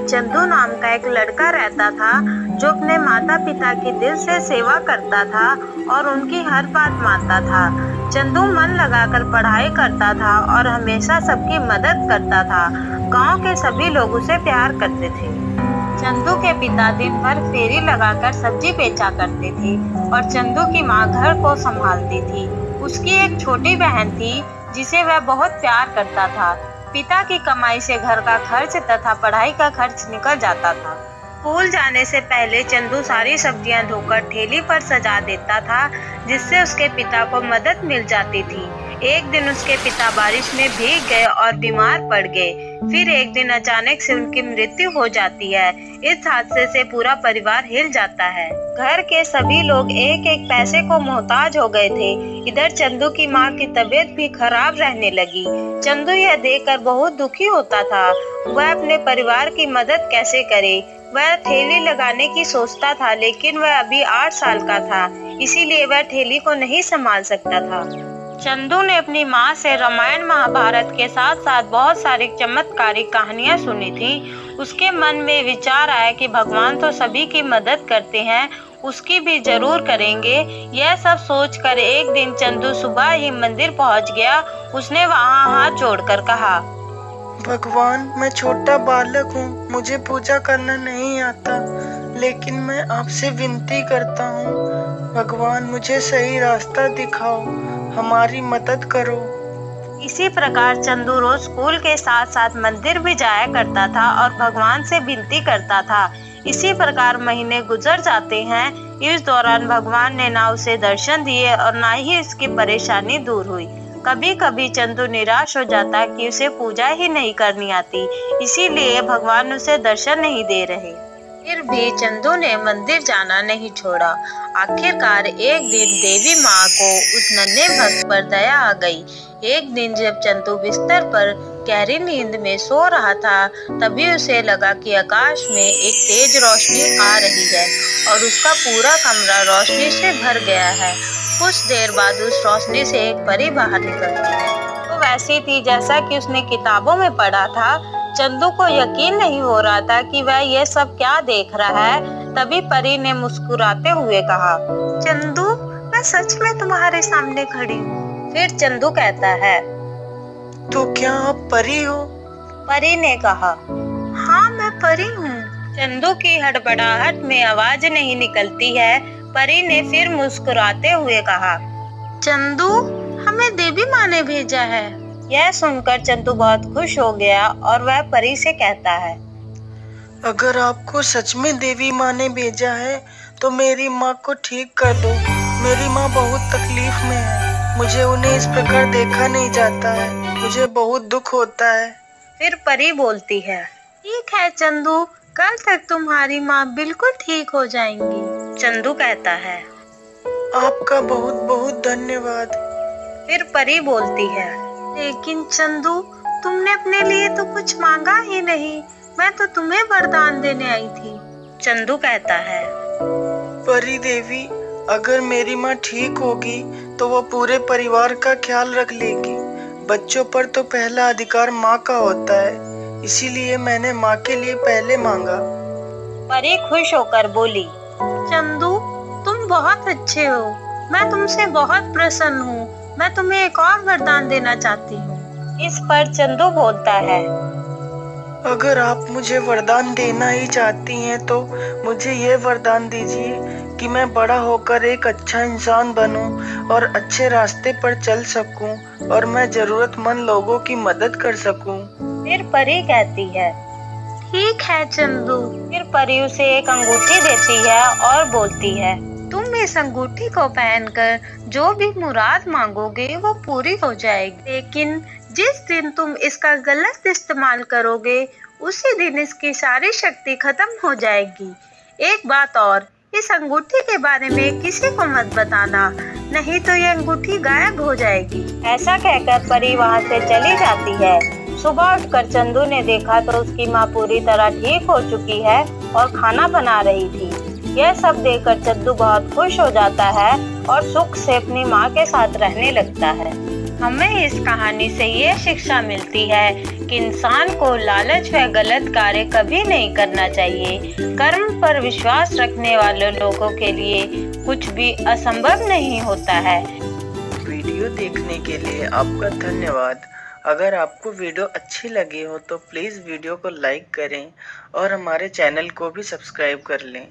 चंदू नाम का एक लड़का रहता था जो अपने माता पिता की दिल से सेवा करता था और उनकी हर बात मानता था। चंदू मन लगाकर पढ़ाई करता था और हमेशा सबकी मदद करता था। गांव के सभी लोग उसे प्यार करते थे। चंदू के पिता दिन भर फेरी लगाकर सब्जी बेचा करते थे और चंदू की माँ घर को संभालती थी। उसकी एक छोटी बहन थी जिसे वह बहुत प्यार करता था। पिता की कमाई से घर का खर्च तथा पढ़ाई का खर्च निकल जाता था। स्कूल जाने से पहले चंदू सारी सब्जियां धोकर ठेली पर सजा देता था, जिससे उसके पिता को मदद मिल जाती थी। एक दिन उसके पिता बारिश में भीग गए और बीमार पड़ गए। फिर एक दिन अचानक से उनकी मृत्यु हो जाती है। इस हादसे से पूरा परिवार हिल जाता है। घर के सभी लोग एक एक पैसे को मोहताज हो गए थे। इधर चंदू की माँ की तबीयत भी खराब रहने लगी। चंदू यह देखकर बहुत दुखी होता था। वह अपने परिवार की मदद कैसे करे। वह ठेली लगाने की सोचता था, लेकिन वह अभी 8 साल का था, इसीलिए वह ठेली को नहीं संभाल सकता था। चंदू ने अपनी माँ से रामायण महाभारत के साथ साथ बहुत सारी चमत्कारिक कहानियाँ सुनी थी। उसके मन में विचार आया कि भगवान तो सभी की मदद करते हैं, उसकी भी जरूर करेंगे। यह सब सोचकर एक दिन चंदू सुबह ही मंदिर पहुँच गया। उसने वहाँ हाथ जोड़कर कहा, भगवान, मैं छोटा बालक हूँ, मुझे पूजा करना नहीं आता, लेकिन मैं आपसे विनती करता हूँ, भगवान मुझे सही रास्ता दिखाओ, हमारी मदद करो। इसी प्रकार चंदू रोज स्कूल के साथ साथ मंदिर भी जाया करता था और भगवान से विनती करता था। इसी प्रकार महीने गुजर जाते हैं। इस दौरान भगवान ने ना उसे दर्शन दिए और ना ही इसकी परेशानी दूर हुई। कभी कभी चंदू निराश हो जाता कि उसे पूजा ही नहीं करनी आती, इसीलिए भगवान उसे दर्शन नहीं दे रहे। फिर भी चंदू ने मंदिर जाना नहीं छोड़ा। आखिरकार एक दिन देवी माँ को उस नन्हे भक्त पर दया आ गई। एक दिन जब चंदू बिस्तर पर गहरी नींद में सो रहा था, तभी उसे लगा कि आकाश में एक तेज रोशनी आ रही है और उसका पूरा कमरा रोशनी से भर गया है। कुछ देर बाद उस रोशनी से एक परी बाहर निकलती है। वो वैसी थी जैसा कि उसने किताबों में पढ़ा था। चंदू को यकीन नहीं हो रहा था कि वह यह सब क्या देख रहा है। तभी परी ने मुस्कुराते हुए कहा, चंदू, मैं सच में तुम्हारे सामने खड़ी हूँ। फिर चंदू कहता है, तो क्या आप परी हो? परी ने कहा, हाँ मैं परी हूँ। चंदू की हड़बड़ाहट में आवाज नहीं निकलती है। परी ने फिर मुस्कुराते हुए कहा, चंदू, हमें देवी माँ ने भेजा है। यह सुनकर चंदू बहुत खुश हो गया और वह परी से कहता है, अगर आपको सच में देवी माँ ने भेजा है तो मेरी माँ को ठीक कर दो। मेरी माँ बहुत तकलीफ में है, मुझे उन्हें इस प्रकार देखा नहीं जाता है, मुझे बहुत दुख होता है। फिर परी बोलती है, ठीक है चंदू, कल तक तुम्हारी माँ बिल्कुल ठीक हो जाएंगी। चंदू कहता है, आपका बहुत बहुत धन्यवाद। फिर परी बोलती है, लेकिन चंदू, तुमने अपने लिए तो कुछ मांगा ही नहीं, मैं तो तुम्हें वरदान देने आई थी। चंदू कहता है, परी देवी, अगर मेरी माँ ठीक होगी तो वो पूरे परिवार का ख्याल रख लेगी। बच्चों पर तो पहला अधिकार माँ का होता है, इसीलिए मैंने माँ के लिए पहले मांगा। परी खुश होकर बोली, चंदू, तुम बहुत अच्छे हो, मैं तुमसे बहुत प्रसन्न हूँ, मैं तुम्हें एक और वरदान देना चाहती हूँ। इस पर चंदू बोलता है, अगर आप मुझे वरदान देना ही चाहती हैं तो मुझे ये वरदान दीजिए कि मैं बड़ा होकर एक अच्छा इंसान बनूं और अच्छे रास्ते पर चल सकूं और मैं जरूरतमंद लोगों की मदद कर सकूं। फिर परी कहती है, ठीक है चंदू। फिर परी उसे एक अंगूठी देती है और बोलती है, तुम इस अंगूठी को पहनकर जो भी मुराद मांगोगे वो पूरी हो जाएगी, लेकिन जिस दिन तुम इसका गलत इस्तेमाल करोगे उसी दिन इसकी सारी शक्ति खत्म हो जाएगी। एक बात और, इस अंगूठी के बारे में किसी को मत बताना, नहीं तो ये अंगूठी गायब हो जाएगी। ऐसा कहकर परी वहाँ से चली जाती है। सुबह उठकर चंदू ने देखा तो उसकी माँ पूरी तरह ठीक हो चुकी है और खाना बना रही थी। यह सब देखकर चंदू बहुत खुश हो जाता है और सुख से अपनी माँ के साथ रहने लगता है। हमें इस कहानी से ये शिक्षा मिलती है कि इंसान को लालच व गलत कार्य कभी नहीं करना चाहिए। कर्म पर विश्वास रखने वाले लोगों के लिए कुछ भी असंभव नहीं होता है। वीडियो देखने के लिए आपका धन्यवाद। अगर आपको वीडियो अच्छी लगी हो तो प्लीज़ वीडियो को लाइक करें और हमारे चैनल को भी सब्सक्राइब कर लें।